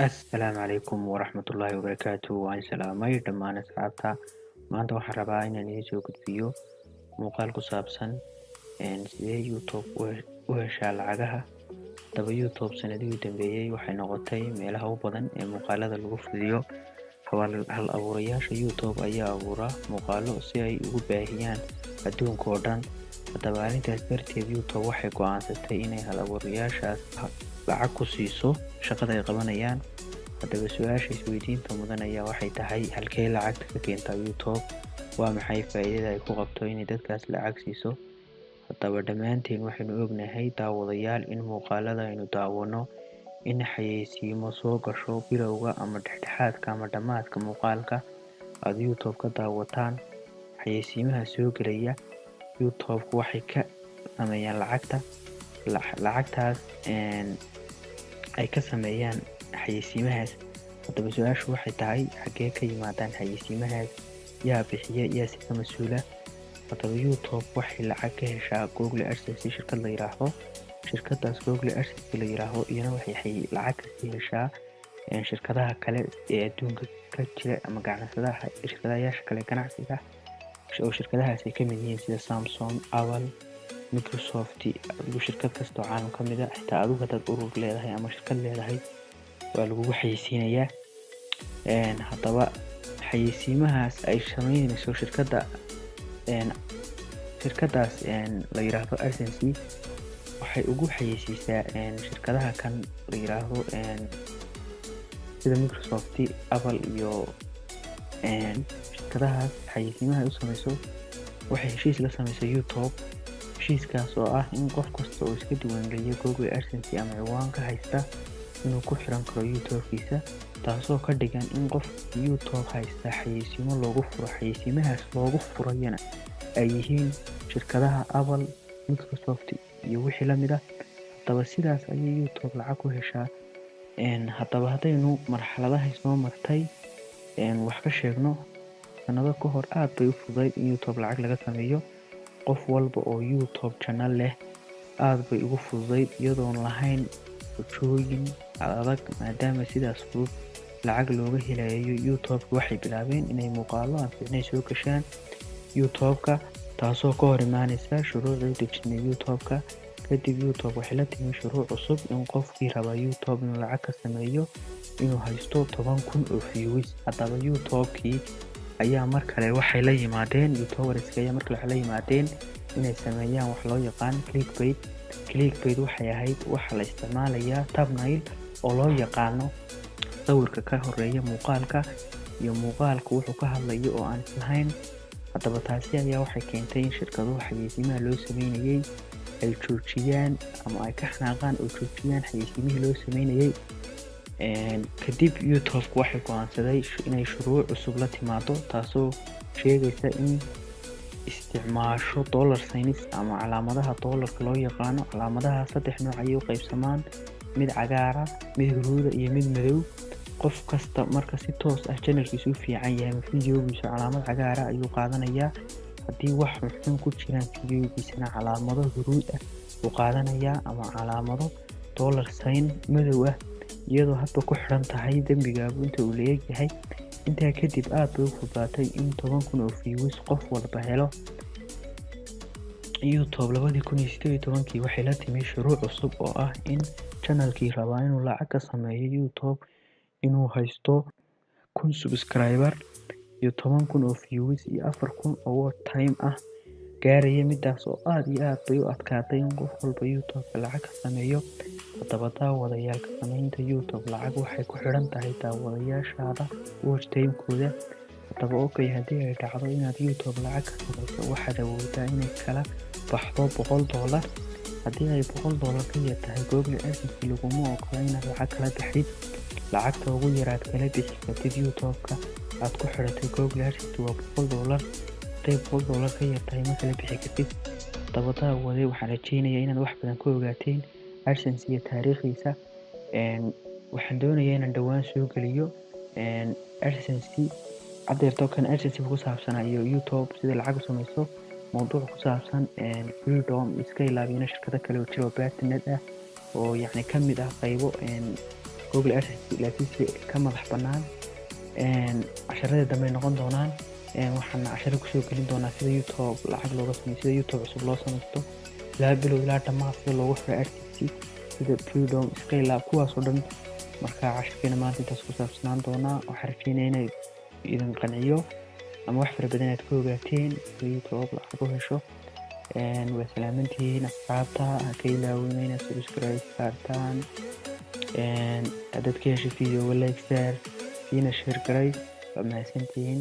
Assalaamu calaykum waraxmatullaahi wabarakaatuh. Waan salaamay dhammaan asxaabta. Maanta waxaan rabaa inaan idiin soo gudbiyo muuqaal ku saabsan sidee YouTube u heshaa lacagaha. Haddaba YouTube sanadihii u dambeeyay waxay noqotay meelaha ugu badan ee muuqaalada lagu fidiyo. Hal abuurayaasha YouTube ayaa abuura muuqaalo si ay ugu baahiyaan adduunka oo dhan. Haddaba arrintaas darteed YouTube waxay go'aansatay inay hal abuurayaashaas lacag ku siiso shaqada ay qabanayaan. Haddaba su-aasha isweydiinta mudan ayaa waxay tahay, halkee lacagta ka keentaa YouTube? Waa maxay faa'iidada ay ku qabto inay dadkaas lacag siiso? Haddaba dhammaanteen waxaynu ognahay daawadayaal in muuqaalada aynu daawano in xayeysiimo soo gasho bilowga ama dhexdhexaadka ama dhammaadka muuqaalka aad YouTube ka daawataan. Xayeysiimaha soo gelaya YouTube waxay ka sameeyaan lacagtaas ay ka sameeyaan xayeysiimahaas. Haddaba su-aashu waxay tahay, xagee ka yimaadaan xayeysiimahaas? Yaa bixiya? Yaa si ka mas'uula? Haddaba YouTube waxay lacag ka heshaa Google AdSense shirkad la yiraahdo. Shirkadaas Google AdSense la yiraahdo iyana waxay lacag ka sii heshaa shirkadaha kale ee adduunka ka jira ama shirkadayaasha kale ganacsiga oo shirkadahaas ay ka mid yihiin sida Samsung, Apple, Microsoft. adigu shirkad kasta oo caalam ka mid ah, xitaa adigu haddaad urur leedahay ama shirkad leedahay waa lagugu xayeysiinayaa. Haddaba xayeysiimahaas ay sameynayso shirkadaas la yiraahdo AdSense waxay ugu xayeysiisaa shirkadaha kan la yiraahdo sida Microsoft, Apple iyo shirkadahaas. Xayeysiimaha ay u sameyso waxay heshiis la sameysay YouTube. Heshiiskaas oo ah in qof kasta oo iska diiwaangeliya Google AdSense ama ciwaanka haysta inuu ku xiran karo YouTube-kiisa, taasoo ka dhigan in qof YouTube haysta xayeysiimo loogu furo. Xayeysiimahaas loogu furayana ay yihiin shirkadaha Apple, Microsoft iyo wixii la mid ah. Haddaba sidaas ayay YouTube lacag ku heshaa. Haddaba haddaynu marxaladahay soo martay wax ka sheegno, sanado ka hor aad bay u fududayd in YouTube lacag laga sameeyo. Qof walba oo YouTube channel leh aad bay ugu fududayd iyadoon lahayn xujooyin adag. Maadaama sidaas fudud lacag looga helayo, YouTube waxay bilaabeen inay muuqaalo aan fiicnayn soo gashaan YouTube-ka, taasoo ka hor imaanaysa shuruucdii dejinay YouTube-ka. Kadib YouTube waxay la timi shuruuc cusub in qofkii raba YouTube inuu lacag ka sameeyo inuu haysto 10,000 oo views. Haddaba YouTube-kii ayaa mar kale waxay la yimaadeen inay sameeyaan wax loo yaqaan clickbait. Clickbait waxay ahayd waxa la isticmaalayaa thumbnail oo loo yaqaano sawirka ka horeeya muuqaalka iyo muuqaalka wuxuu ka hadlayo oo aan islahayn. Haddaba taasi ayaa waxay keentay in shirkaduhu xayeysiimaha loo sameynayay ay joojiyaan ama ay ka xanaaqaan oo joojiyaan xayeysiimihii loo sameynayay. Kadib YouTube waxay go'aansaday inay shuruuc cusub la timaado, taasoo sheegaysa in isticmaasho dollar signs ama calaamadaha dollarka loo yaqaano. Calaamadaha 3 nooc ayay u qaybsamaan: mid cagaara, mid huruuda iyo mid madow. Qof kasta marka si toos ah channelkiisu u fiican yahay ama fiidiyowgiisu calaamad cagaara ayuu qaadanayaa. Haddii wax xun ku jiraan fiidiyowgiisana calaamado huruud ah uu qaadanayaa ama calaamado dollar sign madow ah, iyadoo hadba ku xiran tahay dambigaagu inta uu leeyahay. Intaa kadib aad bay u fududaatay in 10,000 oo views qof walba helo. YouTube 2018 waxay la timi shuruuc cusub oo ah in channelkii raba inuu lacag ka sameeyo YouTube inuu haysto 1,000 subscriber iyo 10,000 oo views iyo 4,000 oo watch time ah gaaraya. Midaas oo aad iyo aad bay u adkaatay in qof walba YouTube lacag ka sameeyo. Haddaba daawadayaal, ka sameynta YouTube lacag waxay ku xiran tahay daawadayaashaada watch time-kooda. Haddaba haddii ay dhacdo inaad YouTube lacag ka sameyso, waxaad awoodaa inay kala baxdo $100. Haddii ay $100 ka yar tahay, Google AdSense laguma ogola inaad lacag kala bixid. Lacagta ugu yaraad kala bixi kartid YouTube-ka aad ku xiratay Google AdSense waa $100. Hadday $100 ka yar tahay, ma kala bixi kartid. Haddaba daawaday, waxaan rajeynayaa inaad wax badan ka ogaateen AdSense iyo taariikhdiisa. Waxaan doonayaa inaan dhowaan soo geliyo AdSense caddeerto kan AdSense ku saabsan iyo YouTube sida lacag u sameyso. Mowduuc ku saabsan Freedom iska ilaabina shirkado kale oo jira oo Batnet ah oo ka mid ah qaybo Google AdSense laakiinse ka madax bannaan. Casharada dambe ay noqon doonaan waxaan casharo kusoo gelin doonaa sida YouTube lacag looga sameeyo, sida YouTube cusub loo samaysto, ilaa bilow ilaa dhammaad sida loogu xiro AdSense, sida Freedom, Scaleup, kuwaas oo dhan. Marka casharkeena maanta intaas ku saabsanaan doonaa. Waxaan rajeynaya inay idin qanciyo ama wax fara badan aad ka ogaateen sida YouTube lacag u hesho. Waa salaamantihiin asxaabta, ha ka ilaawina inaad subscribe saartaan. Haddaad ka heshay videoga like saar, siina share garay. Waa mahadsantihiin.